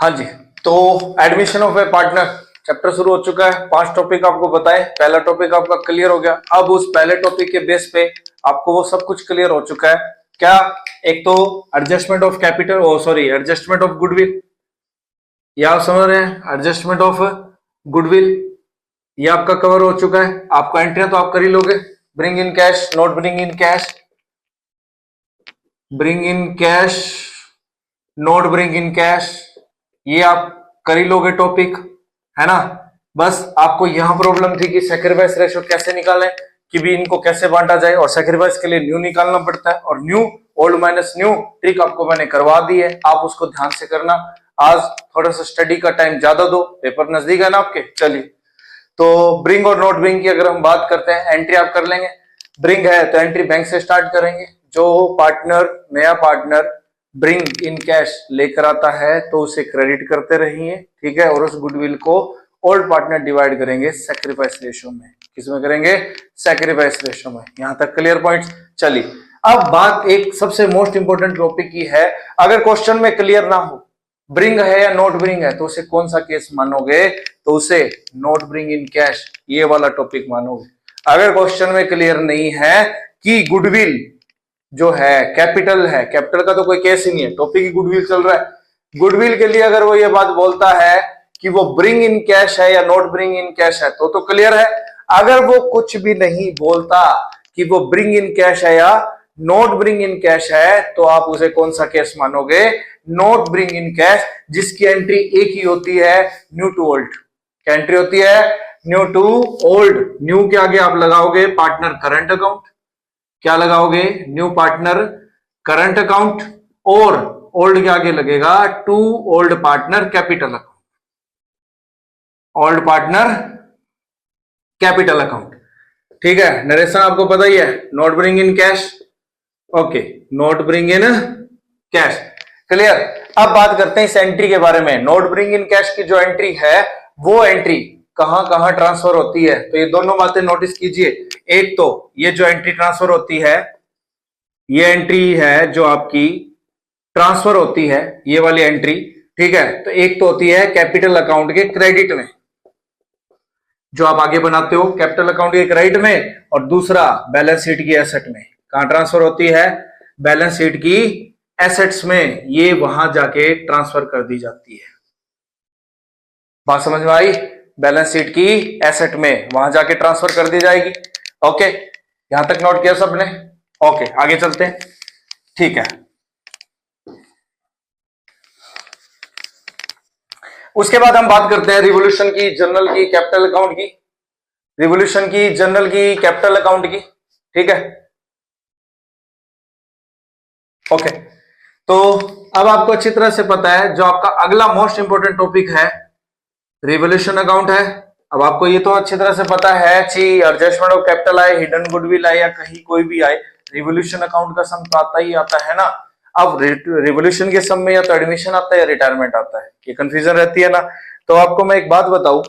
हाँ जी, तो admission of A partner chapter शुरू हो चुका है। 5 टॉपिक आपको बताए, पहला टॉपिक आपका क्लियर हो गया। अब उस पहले टॉपिक के बेस पे आपको वो सब कुछ क्लियर हो चुका है। क्या? एक तो adjustment of capital, adjustment of goodwill, ये आप समझ रहे हैं। एडजस्टमेंट ऑफ गुडविल ये आपका कवर हो चुका है। आपका एंट्री तो आप कर ही लोगे। Bring in cash, not bring in cash, bring in cash, not bring in cash, ये आप कर ही लोगे टॉपिक, है ना। बस आपको यहां प्रॉब्लम थी कि सैक्रिफाइस रेशो कैसे निकालें, कि भी इनको कैसे बांटा जाए, और सैक्रिफाइस के लिए न्यू निकालना पड़ता है, और new old minus new trick आपको मैंने करवा दी है, आप उसको ध्यान से करना। आज थोड़ा सा स्टडी का टाइम ज्यादा दो, पेपर नजदीक है ना आपके। चलिए, तो ब्रिंग और नॉट ब्रिंग की अगर हम बात करते हैं, एंट्री आप कर लेंगे। ब्रिंग है तो एंट्री बैंक से स्टार्ट करेंगे। जो पार्टनर, नया पार्टनर ब्रिंग इन कैश लेकर आता है तो उसे क्रेडिट करते रहिए, ठीक है। और उस गुडविल को ओल्ड पार्टनर डिवाइड करेंगे सैक्रिफाइस रेशो में। किसमें करेंगे? सैक्रिफाइस रेशो में। यहां तक क्लियर पॉइंट्स। चलिए, अब बात एक सबसे मोस्ट इंपोर्टेंट टॉपिक की है। अगर क्वेश्चन में क्लियर ना हो ब्रिंग है या नॉट ब्रिंग है तो उसे कौन सा केस मानोगे? तो उसे नॉट ब्रिंग इन कैश, ये वाला टॉपिक मानोगे। अगर क्वेश्चन में क्लियर नहीं है कि गुडविल जो है कैपिटल है, कैपिटल का तो कोई केस ही नहीं है, टॉपिक ही गुडविल चल रहा है। गुडविल के लिए अगर वो ये बात बोलता है कि वो ब्रिंग इन कैश है या नॉट ब्रिंग इन कैश है तो क्लियर है। अगर वो कुछ भी नहीं बोलता कि वो ब्रिंग इन कैश है या नॉट ब्रिंग इन कैश है तो आप उसे कौन सा केस मानोगे? नॉट ब्रिंग इन कैश, जिसकी एंट्री एक ही होती है, न्यू टू ओल्ड। क्या एंट्री होती है? New to old. न्यू के आगे आप लगाओगे पार्टनर करंट अकाउंट। क्या लगाओगे? न्यू पार्टनर करंट अकाउंट, और ओल्ड के आगे लगेगा to old partner capital account. Old partner capital account, ठीक है। नरेशन आपको पता ही है, not bring in cash, okay, not bring in cash, clear. अब बात करते हैं इस एंट्री के बारे में। नॉट ब्रिंग इन कैश की जो एंट्री है वो एंट्री कहां कहां ट्रांसफर होती है, तो ये दोनों बातें नोटिस कीजिए। एक तो ये जो एंट्री ट्रांसफर होती है, ये एंट्री है जो आपकी ट्रांसफर होती है, ये वाली एंट्री, ठीक है। तो एक तो होती है कैपिटल अकाउंट के क्रेडिट में, जो आप आगे बनाते हो कैपिटल अकाउंट के क्रेडिट में, और दूसरा बैलेंस शीट की एसेट में। कहां ट्रांसफर होती है? बैलेंस शीट की एसेट्स में, ये वहां जाके ट्रांसफर कर दी जाती है। बात समझ में आई? बैलेंस शीट की एसेट में वहां जाके ट्रांसफर कर दी जाएगी। ओके, यहां तक नोट किया सबने? ओके, आगे चलते हैं, ठीक है। उसके बाद हम बात करते हैं रिवोल्यूशन की, जनरल की, कैपिटल अकाउंट की। रिवोल्यूशन की, जनरल की, कैपिटल अकाउंट की, ठीक है। ओके, तो अब आपको अच्छी तरह से पता है जो आपका अगला मोस्ट इंपोर्टेंट टॉपिक है रिवोल्यूशन अकाउंट है। अब आपको ये तो अच्छी तरह से पता है कि एडजस्टमेंट ऑफ कैपिटल आए, हिडन गुडविल आए, या कहीं कोई भी आए, रिवोल्यूशन अकाउंट का सम तो आता ही आता है ना। अब रिवोल्यूशन के सम में या तो एडमिशन आता है या रिटायरमेंट आता है, ये कंफ्यूजन रहती है ना। तो आपको मैं एक बात बताऊं,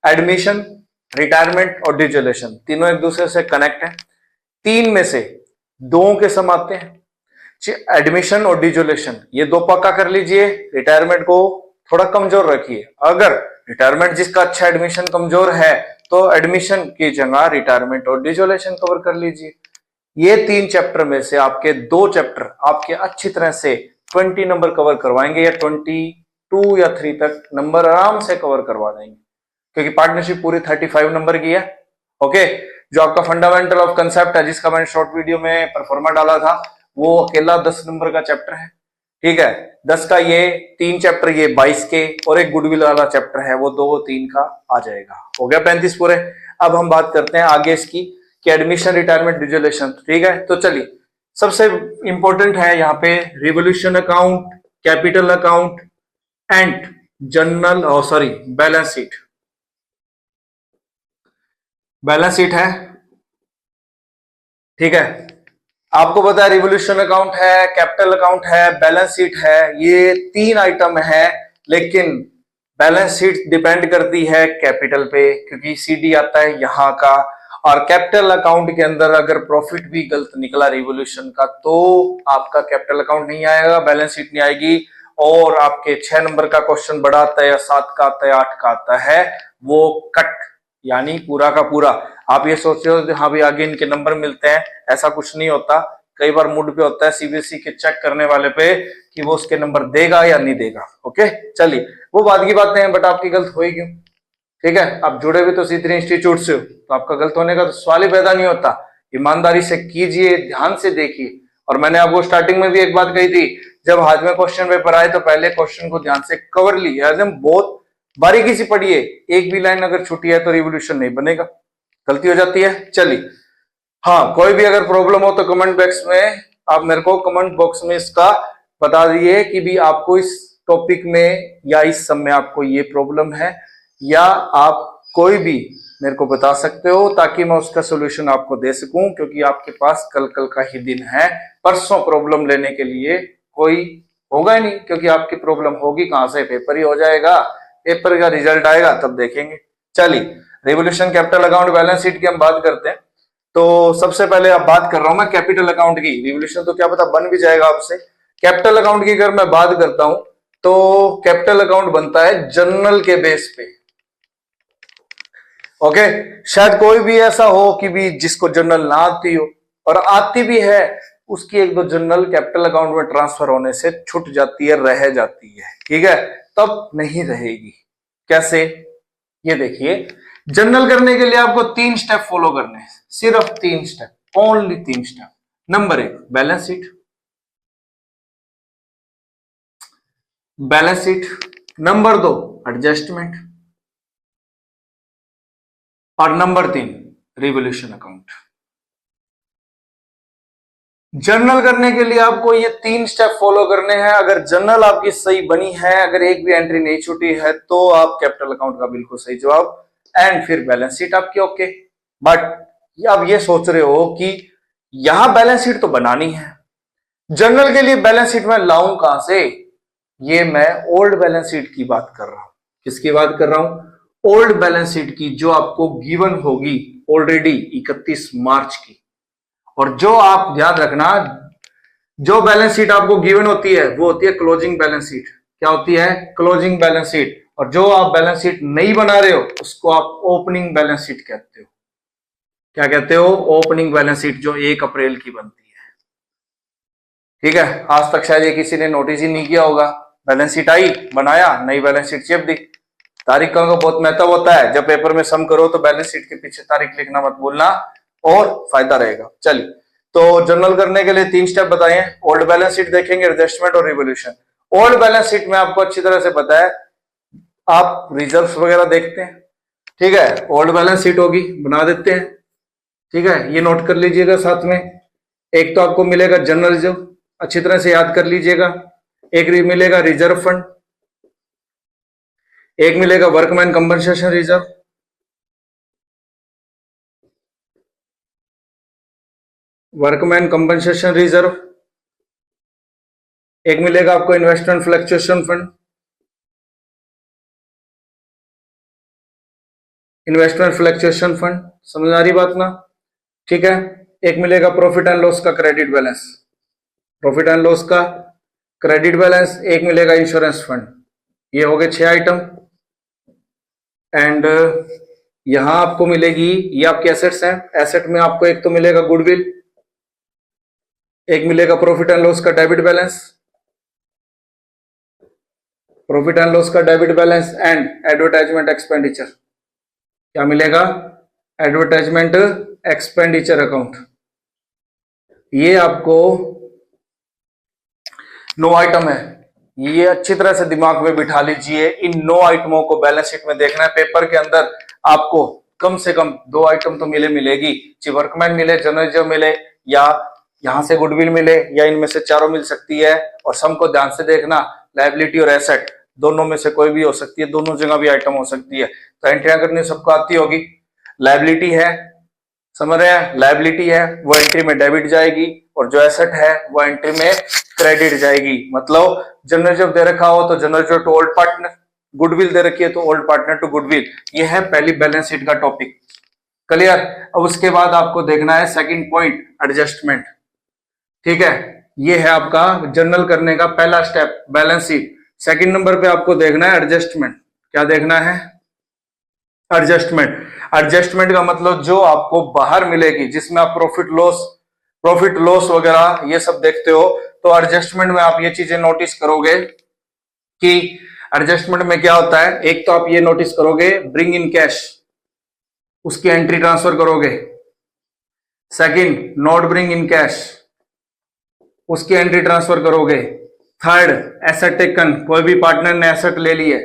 एडमिशन, रिटायरमेंट और डिजोल्यूशन तीनों एक दूसरे से कनेक्ट है। तीन में से दो के सम आते हैं, एडमिशन और डिजोल्यूशन, ये दो पक्का कर लीजिए। रिटायरमेंट को थोड़ा कमजोर रखिए। अगर रिटायरमेंट जिसका अच्छा एडमिशन कमजोर है तो एडमिशन की जगह रिटायरमेंट और डिजोल्यूशन कवर कर लीजिए। ये 3 चैप्टर में से आपके 2 चैप्टर आपके अच्छी तरह से 20 नंबर कवर करवाएंगे, या 22 या 3 तक नंबर आराम से कवर करवा देंगे, क्योंकि पार्टनरशिप पूरी 35 नंबर की है। ओके, जो आपका फंडामेंटल ऑफ कंसेप्ट है, जिसका मैंने शॉर्ट वीडियो में परफॉर्मा डाला था, वो अकेला 10 नंबर का चैप्टर है, ठीक है। 10 का ये 3 चैप्टर, ये 22 के, और एक गुडविल वाला चैप्टर है, वो 2-3 का आ जाएगा। हो गया 35 पूरे। अब हम बात करते हैं आगे इसकी कि एडमिशन, रिटायरमेंट, डिजोल्यूशन, ठीक है। तो चलिए, सबसे इंपॉर्टेंट है यहाँ पे revolution account, capital account and general, balance sheet. Balance sheet है, ठीक है। आपको पता है रिवोल्यूशन अकाउंट है, कैपिटल अकाउंट है, बैलेंस शीट है, ये 3 आइटम है। लेकिन बैलेंस शीट डिपेंड करती है कैपिटल पे, क्योंकि सीडी आता है यहाँ का, और कैपिटल अकाउंट के अंदर अगर प्रॉफिट भी गलत निकला रिवोल्यूशन का तो आपका कैपिटल अकाउंट नहीं आएगा, बैलेंस शीट नहीं आएगी, और आपके 6 नंबर का क्वेश्चन बड़ा आता है या 7 का आता है 8 का आता है, वो कट यानी पूरा का पूरा। आप ये सोचते हो हाँ भाई आगे इनके नंबर मिलते हैं, ऐसा कुछ नहीं होता। कई बार मूड पे होता है सीबीएसई के चेक करने वाले पे कि वो उसके नंबर देगा या नहीं देगा। ओके चलिए वो बाद की बातें हैं, बट आपकी गलत हुई क्यों? ठीक है, आप जुड़े भी तो C3 इंस्टीट्यूट से हो, तो आपका गलत होने का तो सवाल ही पैदा नहीं होता। ईमानदारी से कीजिए, ध्यान से देखिए। और मैंने आपको स्टार्टिंग में भी एक बात कही थी, जब हाथ में क्वेश्चन पेपर आए तो पहले क्वेश्चन को ध्यान से कवर ली, एकदम बहुत बारीकी से पढ़िए। एक भी लाइन अगर छूटी है तो रिवोल्यूशन नहीं बनेगा, गलती हो जाती है। चलिए हाँ, कोई भी अगर प्रॉब्लम हो तो कमेंट बॉक्स में आप मेरे को कमेंट बॉक्स में इसका बता दिए कि भी आपको इस टॉपिक में या इस सब में आपको ये प्रॉब्लम है, या आप कोई भी मेरे को बता सकते हो ताकि मैं उसका सोल्यूशन आपको दे सकूं, क्योंकि आपके पास कल का ही दिन है। परसों प्रॉब्लम लेने के लिए कोई होगा ही नहीं, क्योंकि आपकी प्रॉब्लम होगी कहां से? पेपर ही हो जाएगा, पेपर का रिजल्ट आएगा तब देखेंगे। चलिए revolution capital account balance sheet की हम बात करते हैं। तो सबसे पहले अब बात कर रहा हूं मैं कैपिटल अकाउंट की। रिवोल्यूशन तो क्या पता बन भी जाएगा आपसे। कैपिटल अकाउंट की अगर मैं बात करता हूं तो कैपिटल अकाउंट बनता है जर्नल के बेस पे। ओके, शायद कोई भी ऐसा हो कि भी जिसको जर्नल ना आती हो, और आती भी है उसकी एक दो जर्नल कैपिटल अकाउंट में ट्रांसफर होने से छूट जाती है, रह जाती है। ठीक है, तब नहीं रहेगी। कैसे? ये देखिए, जर्नल करने के लिए आपको 3 स्टेप फॉलो करने हैं, सिर्फ 3 step, only 3 step. Number 1 balance sheet, balance sheet. Number 2 adjustment, और नंबर 3 रिवोल्यूशन अकाउंट। जर्नल करने के लिए आपको ये 3 स्टेप फॉलो करने हैं। अगर जर्नल आपकी सही बनी है, अगर एक भी एंट्री नहीं छूटी है, तो आप कैपिटल अकाउंट का बिल्कुल सही जवाब, एंड फिर बैलेंस शीट आपकी ओके। बट अब ये सोच रहे हो कि यहां बैलेंस शीट तो बनानी है, जर्नल के लिए बैलेंस शीट में लाऊं कहां से? ये मैं ओल्ड बैलेंस शीट की बात कर रहा हूं। किसकी बात कर रहा हूं? ओल्ड बैलेंस शीट की, जो आपको गिवन होगी ऑलरेडी 31 मार्च की। और जो आप ध्यान रखना, जो बैलेंस शीट आपको गिवन होती है वो होती है क्लोजिंग बैलेंस शीट। क्या होती है? Closing balance sheet. और जो आप बैलेंस शीट नहीं बना रहे हो उसको आप ओपनिंग बैलेंस शीट कहते हो। क्या कहते हो? ओपनिंग बैलेंस शीट, जो 1 अप्रैल की बनती है। ठीक है, आज तक शायद ये किसी ने नोटिस ही नहीं किया होगा। बैलेंस शीट आई, बनाया, नई बैलेंस शीट चिप दी। तारीख का बहुत महत्व होता है, जब पेपर में सम करो तो बैलेंस शीट के पीछे तारीख लिखना मत भूलना, और फायदा रहेगा। चलिए, तो जर्नल करने के लिए 3 स्टेप बताए हैं। ओल्ड बैलेंस शीट देखेंगे, एडजस्टमेंट और रिवोल्यूशन। ओल्ड बैलेंस शीट में आपको अच्छी तरह से पता है, आप रिजर्व्स वगैरह देखते हैं। ठीक है, ओल्ड बैलेंस शीट होगी, बना देते हैं। ठीक है, ये नोट कर लीजिएगा साथ में। एक तो आपको मिलेगा जनरल रिजर्व, अच्छी तरह से याद कर लीजिएगा। एक मिलेगा रिजर्व फंड, एक मिलेगा workman compensation reserve, workman compensation reserve, एक मिलेगा आपको investment fluctuation fund, investment fluctuation fund, समझ आ रही बात ना? ठीक है, एक मिलेगा प्रॉफिट एंड लॉस का credit balance, profit and loss का क्रेडिट बैलेंस, एक मिलेगा इंश्योरेंस फंड। ये हो गए 6 आइटम। एंड यहां आपको मिलेगी, ये आपके एसेट्स हैं। एसेट में आपको एक तो मिलेगा गुडविल, एक मिलेगा प्रॉफिट एंड लॉस का debit balance, profit and loss का debit balance, and advertisement expenditure. क्या मिलेगा? Advertisement expenditure account. ये आपको 9 आइटम है। ये अच्छी तरह से दिमाग में बिठा लीजिए। इन 9 आइटमों को बैलेंस शीट में देखना है। पेपर के अंदर आपको कम से कम 2 आइटम तो मिलेगी, चाहे वर्कमैन मिले, जनरल रिजर्व मिले, या यहां से गुडविल मिले, या इनमें से चारों मिल सकती है। और सम को ध्यान से देखना, लायबिलिटी और एसेट दोनों में से कोई भी हो सकती है, दोनों जगह भी आइटम हो सकती है। तो एंट्रियां करनी सबको आती होगी। लायबिलिटी है, समझ रहे हैं? लायबिलिटी है वो एंट्री में डेबिट जाएगी, और जो एसेट है वो एंट्री में क्रेडिट जाएगी। मतलब जनरल रिजर्व दे रखा हो तो general reserve to old partner, goodwill दे रखी है तो ओल्ड पार्टनर टू गुडविल। ये है पहली बैलेंस शीट का टॉपिक। क्लियर? अब उसके बाद आपको देखना है सेकंड पॉइंट, एडजस्टमेंट। ठीक है, ये है आपका जर्नल करने का पहला step, balance sheet. Second number पे आपको देखना है एडजस्टमेंट। क्या देखना है? एडजस्टमेंट। एडजस्टमेंट का मतलब जो आपको बाहर मिलेगी, जिसमें आप प्रॉफिट लॉस वगैरह ये सब देखते हो, तो एडजस्टमेंट में आप ये चीजें नोटिस करोगे कि एडजस्टमेंट में क्या होता है। एक तो आप ये नोटिस करोगे ब्रिंग इन कैश, उसकी एंट्री ट्रांसफर करोगे। Second, not bring in cash, उसकी एंट्री ट्रांसफर करोगे। थर्ड, एसेट टेकन, कोई भी पार्टनर ने एसेट ले लिए,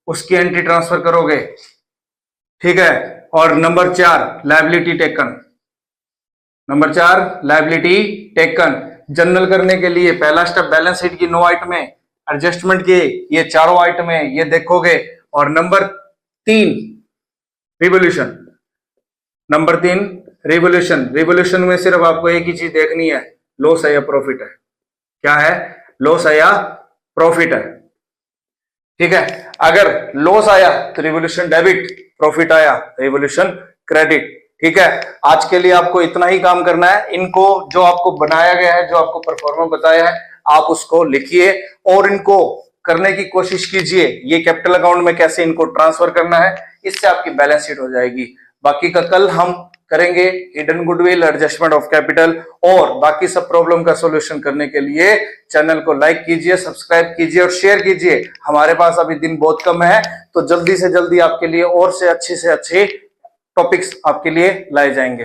उसकी एंट्री ट्रांसफर करोगे, ठीक है। और number 4, liability taken. Number 4, liability taken. General करने के लिए पहला स्टेप बैलेंस शीट की 9 आइटमें, एडजस्टमेंट के ये चारों आइटमें ये देखोगे। और number 3, revolution. Number 3, revolution. Revolution में सिर्फ आपको एक ही चीज देखनी है, लॉस है या प्रॉफिट है। क्या है? लॉस है या प्रॉफिट है, ठीक है। अगर लॉस आया तो रिवोल्यूशन डेबिट, प्रॉफिट आया रिवोल्यूशन क्रेडिट, ठीक है। आज के लिए आपको इतना ही काम करना है। इनको जो आपको बनाया गया है, जो आपको परफॉर्मा बताया है, आप उसको लिखिए और इनको करने की कोशिश कीजिए। ये कैपिटल अकाउंट में कैसे इनको ट्रांसफर करना है, इससे आपकी बैलेंस शीट हो जाएगी। बाकी का कल हम करेंगे hidden goodwill, adjustment of capital, और बाकी सब प्रॉब्लम का सॉल्यूशन करने के लिए चैनल को लाइक कीजिए, सब्सक्राइब कीजिए और शेयर कीजिए। हमारे पास अभी दिन बहुत कम है, तो जल्दी से जल्दी आपके लिए और से अच्छे टॉपिक्स आपके लिए लाए जाएंगे।